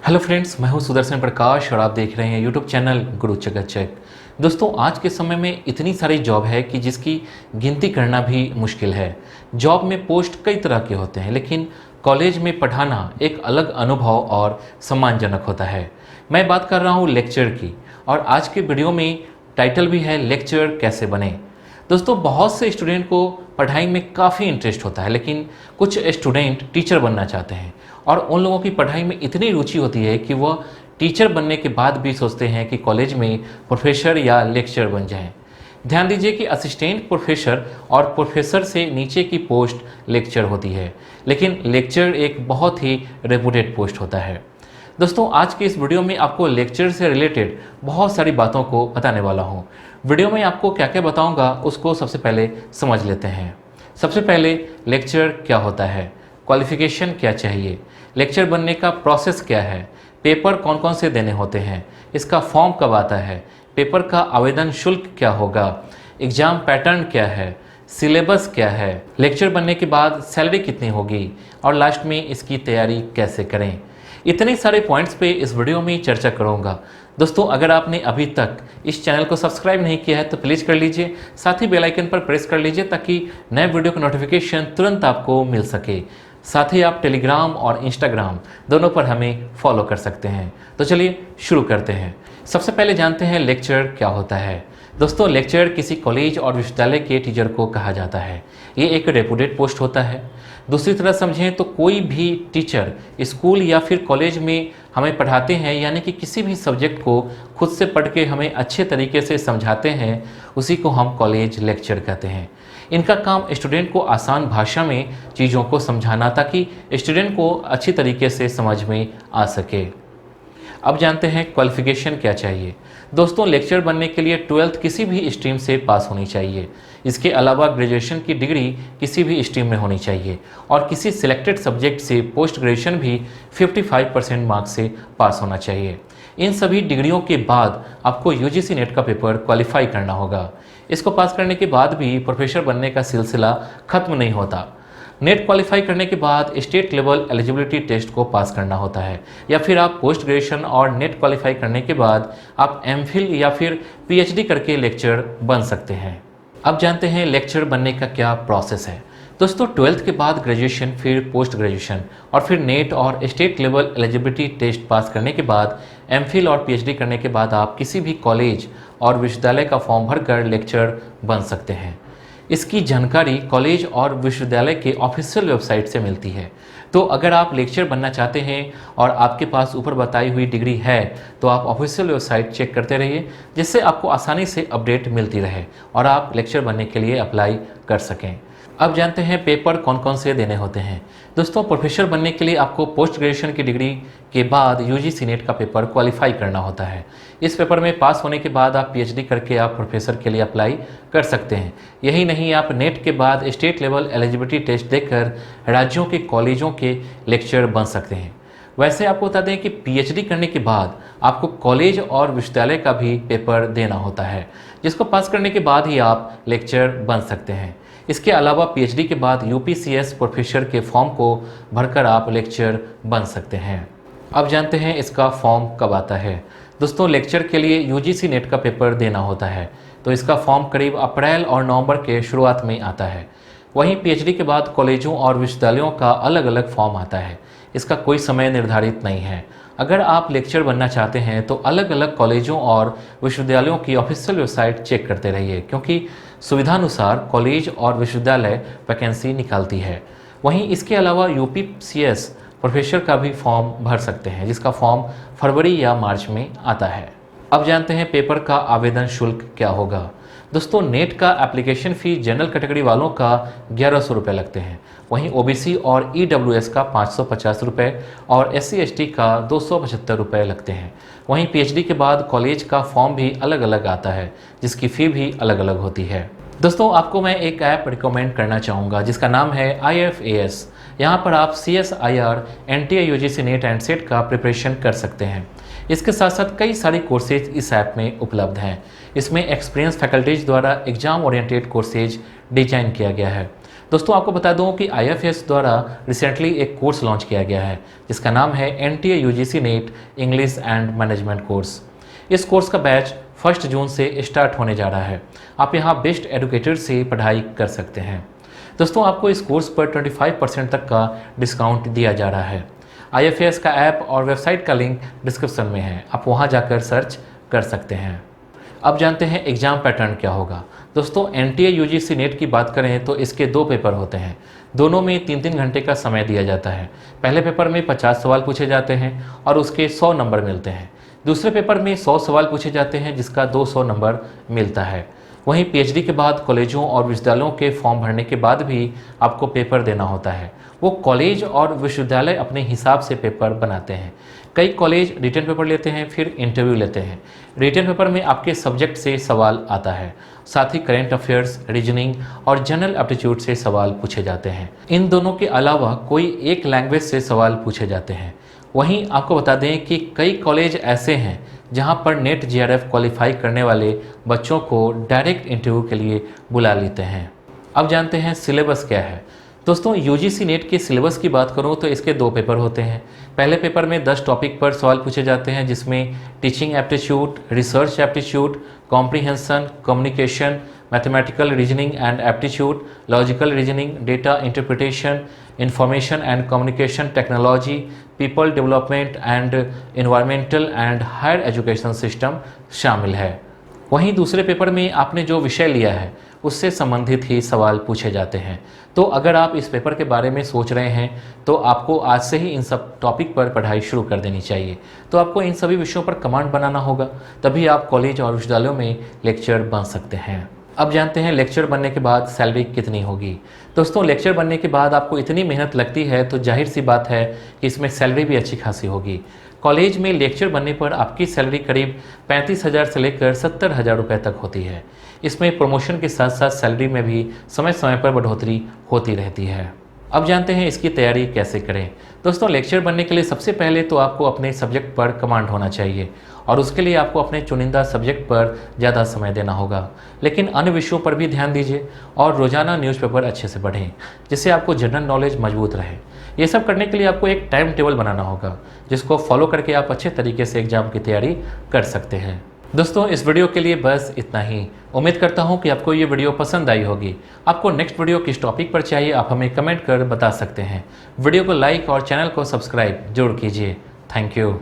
Hello friends, मैं हूं सुदर्शन प्रकाश और आप देख रहे हैं यूट्यूब चैनल गुरु चकाचक। दोस्तों, आज के समय में इतनी सारी जॉब है कि जिसकी गिनती करना भी मुश्किल है। जॉब में पोस्ट कई तरह के होते हैं, लेकिन कॉलेज में पढ़ाना एक अलग अनुभव और सम्मानजनक होता है। मैं बात कर रहा हूं लेक्चर की, और आज के वीडियो में टाइटल भी है लेक्चर कैसे बने। दोस्तों, बहुत से स्टूडेंट को पढ़ाई में काफ़ी इंटरेस्ट होता है, लेकिन कुछ स्टूडेंट टीचर बनना चाहते हैं और उन लोगों की पढ़ाई में इतनी रुचि होती है कि वह टीचर बनने के बाद भी सोचते हैं कि कॉलेज में प्रोफेसर या लेक्चर बन जाएं। ध्यान दीजिए कि असिस्टेंट प्रोफेसर और प्रोफेसर से नीचे की पोस्ट लेक्चर होती है, लेकिन लेक्चर एक बहुत ही रेपुटेड पोस्ट होता है। दोस्तों, आज के इस वीडियो में आपको लेक्चर से रिलेटेड बहुत सारी बातों को बताने वाला हूँ। वीडियो में आपको क्या क्या बताऊँगा उसको सबसे पहले समझ लेते हैं। सबसे पहले लेक्चर क्या होता है, क्वालिफिकेशन क्या चाहिए, लेक्चर बनने का प्रोसेस क्या है, पेपर कौन कौन से देने होते हैं, इसका फॉर्म कब आता है, पेपर का आवेदन शुल्क क्या होगा, एग्ज़ाम पैटर्न क्या है, सिलेबस क्या है, लेक्चर बनने के बाद सैलरी कितनी होगी और लास्ट में इसकी तैयारी कैसे करें। इतने सारे पॉइंट्स पे इस वीडियो में चर्चा करूंगा। दोस्तों, अगर आपने अभी तक इस चैनल को सब्सक्राइब नहीं किया है तो प्लीज़ कर लीजिए, साथ ही बेल आइकन पर प्रेस कर लीजिए ताकि नए वीडियो का नोटिफिकेशन तुरंत आपको मिल सके। साथ ही आप टेलीग्राम और इंस्टाग्राम दोनों पर हमें फॉलो कर सकते हैं। तो चलिए शुरू करते हैं। सबसे पहले जानते हैं लेक्चर क्या होता है। दोस्तों, लेक्चर किसी कॉलेज और विश्वविद्यालय के टीचर को कहा जाता है। ये एक रेपुटेड पोस्ट होता है। दूसरी तरह समझें तो कोई भी टीचर स्कूल या फिर कॉलेज में हमें पढ़ाते हैं, यानी कि किसी भी सब्जेक्ट को खुद से पढ़ के हमें अच्छे तरीके से समझाते हैं, उसी को हम कॉलेज लेक्चर कहते हैं। इनका काम स्टूडेंट को आसान भाषा में चीज़ों को समझाना ताकि स्टूडेंट को अच्छी तरीके से समझ में आ सके। अब जानते हैं क्वालिफिकेशन क्या चाहिए। दोस्तों, लेक्चर बनने के लिए 12th किसी भी स्ट्रीम से पास होनी चाहिए। इसके अलावा ग्रेजुएशन की डिग्री किसी भी स्ट्रीम में होनी चाहिए और किसी सिलेक्टेड सब्जेक्ट से पोस्ट ग्रेजुएशन भी 55% मार्क्स से पास होना चाहिए। इन सभी डिग्रियों के बाद आपको यूजीसी नेट का पेपर क्वालिफाई करना होगा। इसको पास करने के बाद भी प्रोफेसर बनने का सिलसिला खत्म नहीं होता। नेट क्वालिफाई करने के बाद स्टेट लेवल एलिजिबिलिटी टेस्ट को पास करना होता है, या फिर आप पोस्ट ग्रेजुएशन और नेट क्वालिफाई करने के बाद आप एमफिल या फिर पीएचडी करके लेक्चर बन सकते हैं। अब जानते हैं लेक्चर बनने का क्या प्रोसेस है। दोस्तों, 12th के बाद ग्रेजुएशन, फिर पोस्ट ग्रेजुएशन और फिर नेट और state level eligibility test pass करने के बाद एमफिल और पीएचडी करने के बाद आप किसी भी कॉलेज और विश्वविद्यालय का फॉर्म भरकर लेक्चर बन सकते हैं। इसकी जानकारी कॉलेज और विश्वविद्यालय के ऑफिशियल वेबसाइट से मिलती है। तो अगर आप लेक्चर बनना चाहते हैं और आपके पास ऊपर बताई हुई डिग्री है तो आप ऑफिशियल वेबसाइट चेक करते रहिए, जिससे आपको आसानी से अपडेट मिलती रहे और आप लेक्चर बनने के लिए अप्लाई कर सकें। अब जानते हैं पेपर कौन कौन से देने होते हैं। दोस्तों, प्रोफेसर बनने के लिए आपको पोस्ट ग्रेजुएशन की डिग्री के बाद यूजीसी नेट का पेपर क्वालिफाई करना होता है। इस पेपर में पास होने के बाद आप पीएचडी करके आप प्रोफेसर के लिए अप्लाई कर सकते हैं। यही नहीं, आप नेट के बाद स्टेट लेवल एलिजिबिलिटी टेस्ट देकर राज्यों के कॉलेजों के लेक्चर बन सकते हैं। वैसे आपको बता दें कि पीएचडी करने के बाद आपको कॉलेज और विश्वविद्यालय का भी पेपर देना होता है, जिसको पास करने के बाद ही आप लेक्चर बन सकते हैं। इसके अलावा पीएचडी के बाद यूपीसीएस प्रोफेसर के फॉर्म को भरकर आप लेक्चर बन सकते हैं। अब जानते हैं इसका फॉर्म कब आता है। दोस्तों, लेक्चर के लिए यूजीसी नेट का पेपर देना होता है, तो इसका फॉर्म करीब अप्रैल और नवंबर के शुरुआत में आता है। वहीं पीएचडी के बाद कॉलेजों और विश्वविद्यालयों का अलग अलग फॉर्म आता है। इसका कोई समय निर्धारित नहीं है। अगर आप लेक्चर बनना चाहते हैं तो अलग अलग कॉलेजों और विश्वविद्यालयों की ऑफिशियल वेबसाइट चेक करते रहिए, क्योंकि सुविधानुसार कॉलेज और विश्वविद्यालय वैकेंसी निकालती है। वहीं इसके अलावा यूपीसीएस प्रोफेसर का भी फॉर्म भर सकते हैं, जिसका फॉर्म फरवरी या मार्च में आता है। अब जानते हैं पेपर का आवेदन शुल्क क्या होगा। दोस्तों, नेट का एप्लीकेशन फ़ी जनरल कैटेगरी वालों का 1100 रुपये लगते हैं। वहीं ओबीसी और ईडब्ल्यूएस का 550 रुपये और एससी एसटी का 275 रुपये लगते हैं। वहीं पीएचडी के बाद कॉलेज का फॉर्म भी अलग अलग आता है, जिसकी फ़ी भी अलग अलग होती है। दोस्तों, आपको मैं एक ऐप रिकमेंड करना चाहूँगा जिसका नाम है IFAS। यहाँ पर आप CSIR, NTA, UGC net and set का प्रिपरेशन कर सकते हैं। इसके साथ साथ कई सारे कोर्सेज इस ऐप में उपलब्ध हैं। इसमें एक्सपीरियंस फैकल्टीज द्वारा एग्जाम ओरिएंटेड कोर्सेज डिजाइन किया गया है। दोस्तों आपको बता दूं कि IFS द्वारा रिसेंटली एक कोर्स लॉन्च किया गया है जिसका नाम है NTA UGC net English and management course. इस कोर्स का बैच 1 जून से स्टार्ट होने जा रहा है। आप यहाँ बेस्ट एडुकेटर से पढ़ाई कर सकते हैं। दोस्तों आपको इस कोर्स पर 25% तक का डिस्काउंट दिया जा रहा है। IFS का ऐप और वेबसाइट का लिंक डिस्क्रिप्शन में है, आप वहाँ जाकर सर्च कर सकते हैं। अब जानते हैं एग्ज़ाम पैटर्न क्या होगा। दोस्तों NTA UGC नेट की बात करें तो इसके 2 पेपर होते हैं। दोनों में 3-3 घंटे का समय दिया जाता है। पहले पेपर में 50 सवाल पूछे जाते हैं और उसके 100 नंबर मिलते हैं। दूसरे पेपर में 100 सवाल पूछे जाते हैं जिसका 200 नंबर मिलता है। वहीं PhD के बाद कॉलेजों और विश्वविद्यालयों के फॉर्म भरने के बाद भी आपको पेपर देना होता है। वो कॉलेज और विश्वविद्यालय अपने हिसाब से पेपर बनाते हैं। कई कॉलेज रिटन पेपर लेते हैं, फिर इंटरव्यू लेते हैं। रिटन पेपर में आपके सब्जेक्ट से सवाल आता है, साथ ही करेंट अफेयर्स, रीजनिंग और जनरल एप्टीट्यूड से सवाल पूछे जाते हैं। इन दोनों के अलावा कोई एक लैंग्वेज से सवाल पूछे जाते हैं। वहीं आपको बता दें कि कई कॉलेज ऐसे हैं जहां पर नेट JRF क्वालिफाई करने वाले बच्चों को डायरेक्ट इंटरव्यू के लिए बुला लेते हैं। अब जानते हैं सिलेबस क्या है। दोस्तों UGC नेट के सिलेबस की बात करूं तो इसके 2 पेपर होते हैं। पहले पेपर में 10 टॉपिक पर सवाल पूछे जाते हैं जिसमें teaching aptitude, research aptitude, comprehension, communication, mathematical reasoning and aptitude, logical reasoning, data interpretation, information and communication technology, people development and environmental and higher education system शामिल है। वहीं दूसरे पेपर में आपने जो विषय लिया है उससे संबंधित ही सवाल पूछे जाते हैं। तो अगर आप इस पेपर के बारे में सोच रहे हैं तो आपको आज से ही इन सब टॉपिक पर पढ़ाई शुरू कर देनी चाहिए। तो आपको इन सभी विषयों पर कमांड बनाना होगा, तभी आप कॉलेज और विश्वविद्यालयों में लेक्चर बन सकते हैं। अब जानते हैं लेक्चर बनने के बाद सैलरी कितनी होगी। दोस्तों लेक्चर बनने के बाद आपको इतनी मेहनत लगती है तो जाहिर सी बात है कि इसमें सैलरी भी अच्छी खासी होगी। कॉलेज में लेक्चर बनने पर आपकी सैलरी करीब 35,000 से लेकर 70,000 रुपये तक होती है। इसमें प्रमोशन के साथ साथ सैलरी में भी समय समय पर बढ़ोतरी होती रहती है। अब जानते हैं इसकी तैयारी कैसे करें। दोस्तों लेक्चर बनने के लिए सबसे पहले तो आपको अपने सब्जेक्ट पर कमांड होना चाहिए और उसके लिए आपको अपने चुनिंदा सब्जेक्ट पर ज़्यादा समय देना होगा। लेकिन अन्य विषयों पर भी ध्यान दीजिए और रोज़ाना न्यूज़पेपर अच्छे से पढ़ें जिससे आपको जनरल नॉलेज मजबूत रहे। ये सब करने के लिए आपको एक टाइम टेबल बनाना होगा जिसको फॉलो करके आप अच्छे तरीके से एग्ज़ाम की तैयारी कर सकते हैं। दोस्तों इस वीडियो के लिए बस इतना ही। उम्मीद करता हूँ कि आपको ये वीडियो पसंद आई होगी। आपको नेक्स्ट वीडियो किस टॉपिक पर चाहिए आप हमें कमेंट कर बता सकते हैं। वीडियो को लाइक और चैनल को सब्सक्राइब जरूर कीजिए। Thank you.